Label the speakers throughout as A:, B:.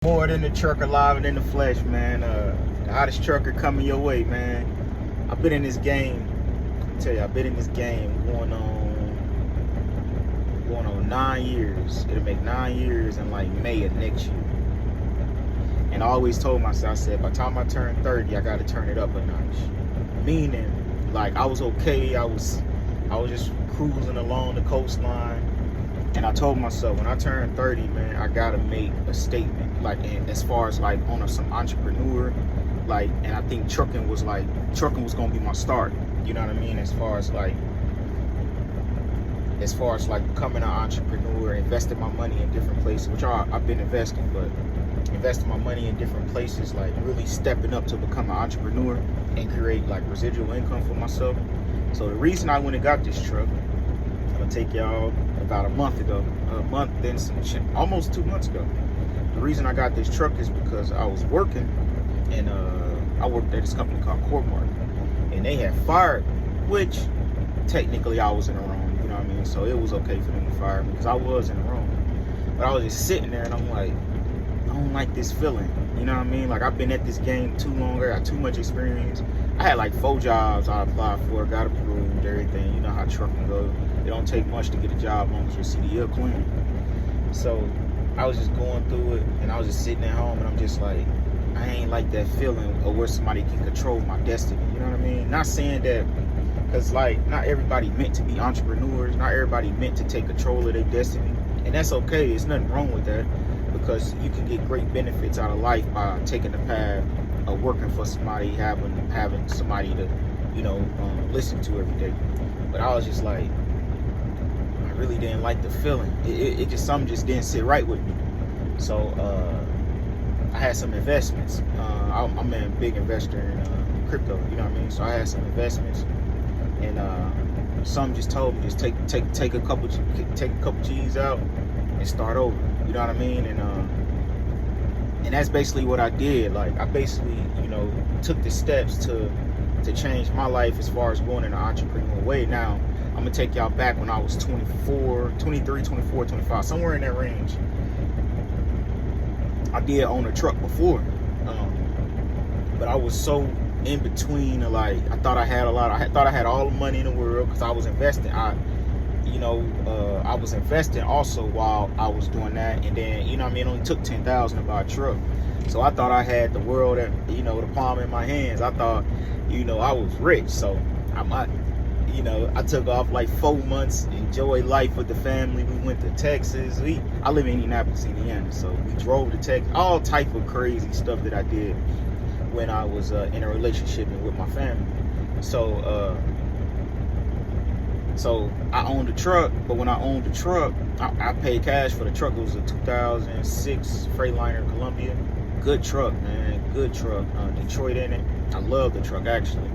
A: More than the trucker, live than the flesh, man. The hottest trucker coming your way, man. I've been in this game. I tell you, I've been in this game going on 9 years. It'll make 9 years in like May of next year. And I always told myself, I said, by the time I turn 30, I gotta turn it up a notch. Meaning, like I was okay. I was just cruising along the coastline. And I told myself, when I turn 30, man, I gotta make a statement. Like, and as far as like on some entrepreneur, like, and I think trucking was gonna be my start. You know what I mean? As far as like becoming an entrepreneur, investing my money in different places, which I've been investing, but investing my money in different places, like really stepping up to become an entrepreneur and create like residual income for myself. So the reason I went and got this truck, I'm gonna take y'all about almost 2 months ago. The reason I got this truck is because I was working, and I worked at this company called Core-Mark, and they had fired, which technically I was in the wrong, you know what I mean? So it was okay for them to fire me because I was in the wrong. But I was just sitting there and I'm like, I don't like this feeling, you know what I mean? Like, I've been at this game too long, I got too much experience. I had like 4 jobs I applied for, got approved, everything. You know how trucking goes. It don't take much to get a job as long as your CDL clean. So I was just going through it, and I was just sitting at home, and I'm just like, I ain't like that feeling of where somebody can control my destiny. You know what I mean? Not saying that, because like not everybody meant to be entrepreneurs. Not everybody meant to take control of their destiny, and that's okay. There's nothing wrong with that, because you can get great benefits out of life by taking the path of working for somebody, having somebody to, listen to every day. But I was just like, I really didn't like the feeling. It just, something just didn't sit right with me. So I had some investments. I'm a big investor in crypto. You know what I mean? So I had some investments, and some just told me, just take a couple G's out and start over. You know what I mean? And that's basically what I did. Like, I basically, took the steps to change my life as far as going in an entrepreneurial way. Now, I'm gonna take y'all back when I was 23, 24, 25, somewhere in that range. I did own a truck before, but I was so in between. Like, I thought I had all the money in the world because I was investing. I was investing also while I was doing that, and then it only took $10,000 to buy a truck. So I thought I had the world at the palm in my hands. I thought I was rich. So I took off like 4 months, enjoyed life with the family. We went to Texas. I live in Indianapolis, Indiana, so we drove to Texas. All type of crazy stuff that I did when I was in a relationship and with my family. So I owned a truck, but when I owned the truck, I paid cash for the truck. It was a 2006 Freightliner Columbia. Good truck, man. Good truck. Detroit in it. I love the truck, actually.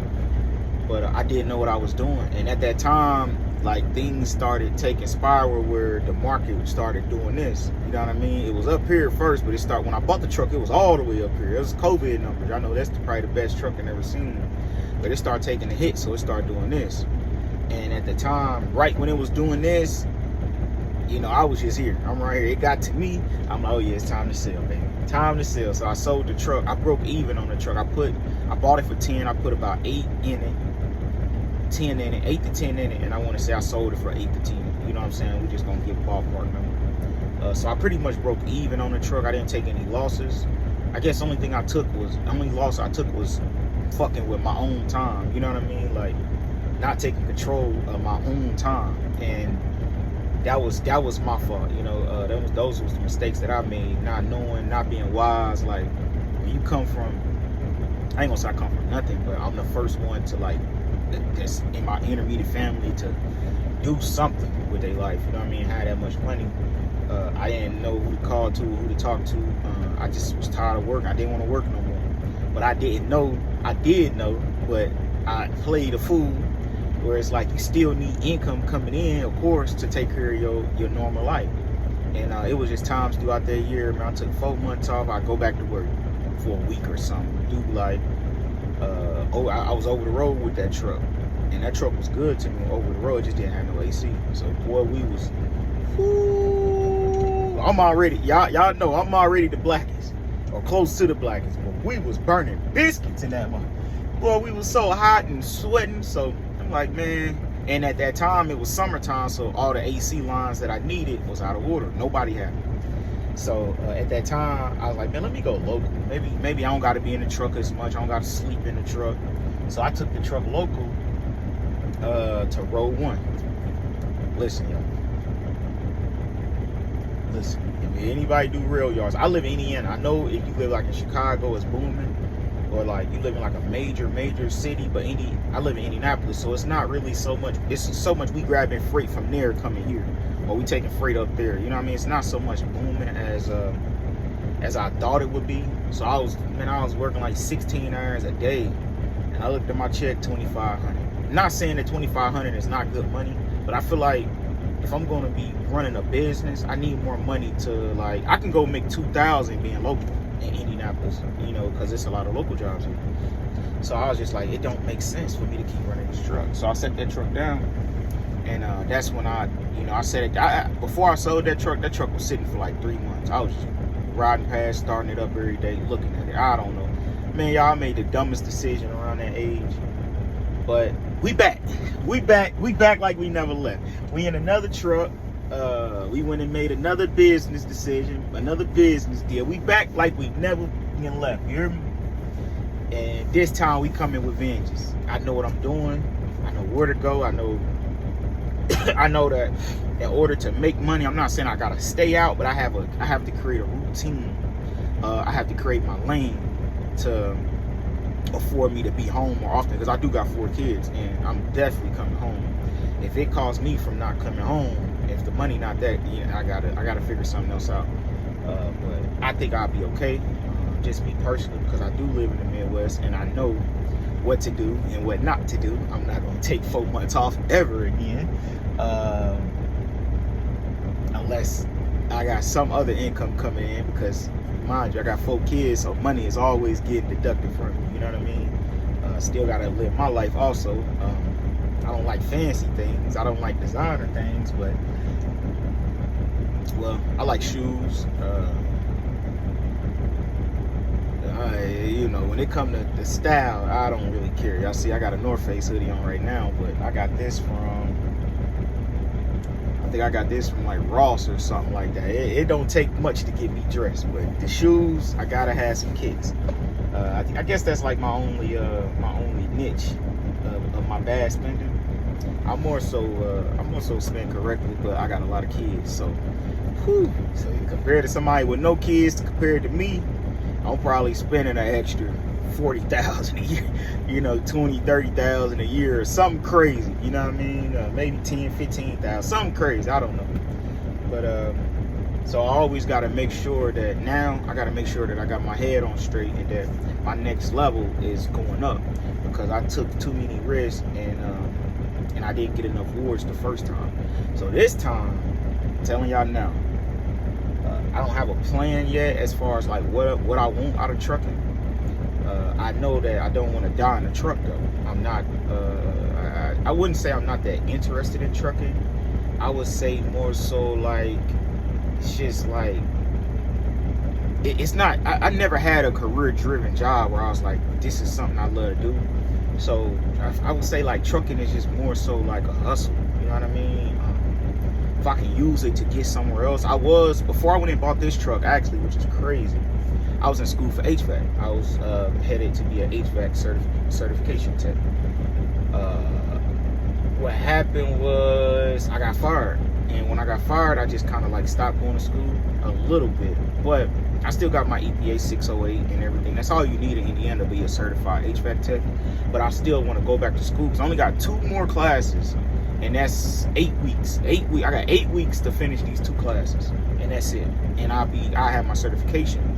A: But I didn't know what I was doing. And at that time, like, things started taking spiral where the market started doing this. You know what I mean? It was up here first, but when I bought the truck, it was all the way up here. It was COVID numbers. I know that's probably the best truck I've ever seen. But it started taking a hit, so it started doing this. And at the time, right when it was doing this, I was just here. I'm right here. It got to me. I'm like, oh yeah, it's time to sell, baby. Time to sell. So I sold the truck. I broke even on the truck. I bought it for 10. I put about 8 in it. 10 in it, 8 to 10 in it, and I want to say I sold it for 8 to 10. You know what I'm saying? We're just gonna get ballpark number. So I pretty much broke even on the truck. I didn't take any losses. I guess the only loss I took was fucking with my own time. You know what I mean? Like, not taking control of my own time, and that was my fault. Those was the mistakes that I made. Not knowing, not being wise. Like, when you come from, I ain't gonna say I come from nothing, but I'm the first one to, like, that's in my intermediate family to do something with their life. You know what I mean? Had that much money. I didn't know who to call to, who to talk to. I just was tired of working. I didn't want to work no more. But I did know, but I played a fool, where it's like you still need income coming in, of course, to take care of your normal life. And it was just times throughout that year, man, I took 4 months off. I go back to work for a week or something. Do like, I was over the road with that truck, and that truck was good to me over the road. It just didn't have no AC. So boy, we was So I'm already, y'all know I'm already the blackest, or close to the blackest. But we was burning biscuits in that month. Boy, we was so hot and sweating. So I'm like, man. And at that time, it was summertime, so all the AC lines that I needed was out of order. Nobody had them. So at that time, I was like, man, let me go local. Maybe I don't got to be in the truck as much. I don't got to sleep in the truck. So I took the truck local to Road 1. Listen, y'all. Listen, if anybody do rail yards, I live in Indiana. I know if you live like in Chicago, it's booming. Or like you live in like a major city, but I live in Indianapolis, so it's not really so much. It's so much we grabbing freight from there coming here, or we taking freight up there. You know what I mean? It's not so much booming as I thought it would be. So I was working like 16 hours a day, and I looked at my check, $2,500. Not saying that $2,500 is not good money, but I feel like if I'm going to be running a business, I need more money to, like, I can go make $2,000 being local in Indianapolis, you know, because it's a lot of local jobs here. So I was just like, it don't make sense for me to keep running this truck. So I set that truck down, and that's when I set it. Before I sold that truck was sitting for like 3 months. I was just riding past, starting it up every day, looking at it. I don't know, man. Y'all made the dumbest decision around that age, but we back like we never left. We in another truck. We went and made another business decision, another business deal. We back like we never been left. You hear me? And this time we come in with vengeance. I know what I'm doing. I know where to go. I know that in order to make money, I'm not saying I gotta stay out, but I have to create a routine. I have to create my lane to afford me to be home more often, because I do got 4 kids, and I'm definitely coming home. If it costs me from not coming home, if the money not that, I gotta figure something else out. But I think I'll be okay. Just me personally, because I do live in the Midwest, and I know what to do and what not to do. I'm not gonna take 4 months off ever again, unless I got some other income coming in, because mind you, I got 4 kids, so money is always getting deducted from me. You know what I mean? Still gotta live my life also. I don't like fancy things. I don't like designer things, but well, I like shoes. You know, when it comes to the style, I don't really care. Y'all see, I got a North Face hoodie on right now, but I got this from, I think I got this from like Ross or something like that. It don't take much to get me dressed, but the shoes, I gotta have some kicks. I guess that's like my only niche of my bad spending. I'm more so spend correctly, but I got a lot of kids, so so compared to somebody with no kids, compared to me, I'm probably spending an extra $40,000 a year, you know, $20,000-$30,000 a year, or something crazy. You know what I mean? Maybe $10,000-$15,000, something crazy. I don't know, but so I always got to make sure that I got to make sure that I got my head on straight, and that my next level is going up, because I took too many risks, and I didn't get enough awards the first time. So this time, I'm telling y'all now, I don't have a plan yet as far as like what I want out of trucking. I know that I don't want to die in a truck though. I'm not. I wouldn't say I'm not that interested in trucking. I would say more so like, it's just like, it's not. I never had a career-driven job where I was like, this is something I love to do. So I would say like trucking is just more so like a hustle. You know what I mean? If I can use it to get somewhere else. Before I went and bought this truck, actually, which is crazy, I was in school for HVAC. I was headed to be an HVAC certification tech. What happened was I got fired. And when I got fired, I just kind of like stopped going to school a little bit. But I still got my EPA 608 and everything. That's all you need in Indiana to be a certified HVAC tech. But I still want to go back to school, because I only got 2 more classes. And that's 8 weeks. I got 8 weeks to finish these 2 classes, and that's it. And I have my certification.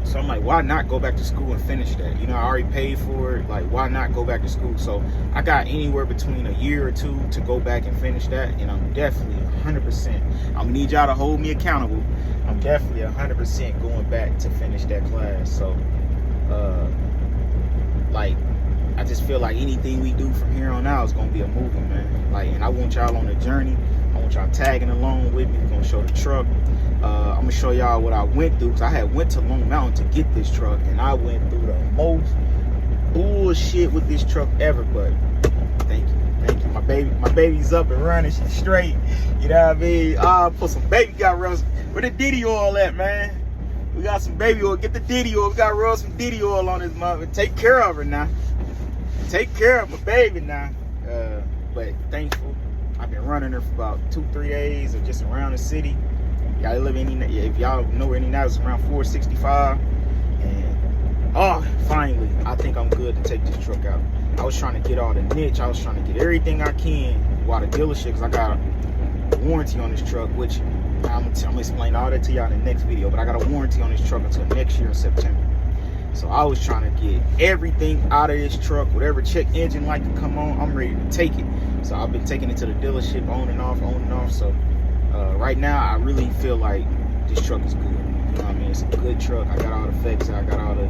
A: So I'm like, why not go back to school and finish that? You know, I already paid for it. Like, why not go back to school? So I got anywhere between a year or 2 to go back and finish that. And I'm definitely 100%. I'm gonna need y'all to hold me accountable. I'm definitely 100% going back to finish that class. So, like, I just feel like anything we do from here on out is gonna be a movie, man. Like, and I want y'all on the journey. I want want y'all tagging along with me. We're gonna show the truck. I'm gonna show y'all what I went through, because I had went to Long Mountain to get this truck, and I went through the most bullshit with this truck ever. But thank you. My baby's up and running. She's straight. You know what I mean? Put some baby got rust. Where the Diddy oil at, man? We got some baby oil. Get the Diddy oil. We got to roll some Diddy oil on this mother. Take care of her now. Take care of my baby now. But thankful. I've been running her for about 2-3 days, or just around the city. Y'all live in, if y'all know where Indianapolis is, around 465. And finally, I think I'm good to take this truck out. I was trying to get all the niche. I was trying to get everything I can while the dealership, because I got a warranty on this truck, which I'm gonna explain all that to y'all in the next video. But I got a warranty on this truck until next year in September. So I was trying to get everything out of this truck. Whatever check engine light to come on, I'm ready to take it. So I've been taking it to the dealership on and off. So right now, I really feel like this truck is good. You know what I mean? It's a good truck. I got all the effects. I got all the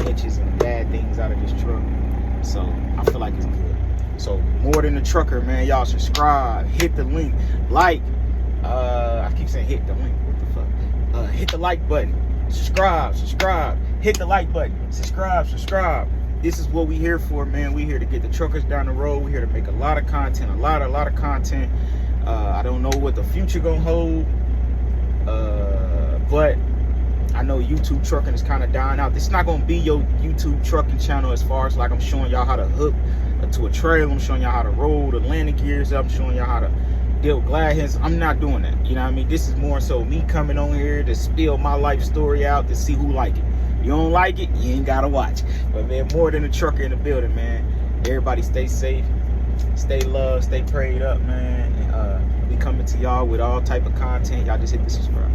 A: niches and the bad things out of this truck. So I feel like it's good. So More Than a Trucker, man. Y'all subscribe, hit the link, like. I keep saying hit the link. What the fuck? Hit the like button. Subscribe. Hit the like button. Subscribe. This is what we here for, man. We here to get the truckers down the road. We here to make a lot of content, a lot of content. I don't know what the future gonna hold, but I know YouTube trucking is kind of dying out. This is not gonna be your YouTube trucking channel, as far as like I'm showing y'all how to hook to a trailer. I'm showing y'all how to roll the landing gears up. I'm showing y'all how to deal with glad hands. I'm not doing that. You know what I mean? This is more so me coming on here to spill my life story out, to see who like it. You don't like it, you ain't gotta watch. But man, More Than a Trucker in the building, man. Everybody stay safe, stay loved, stay prayed up, man. And we coming to y'all with all type of content. Y'all just hit the subscribe.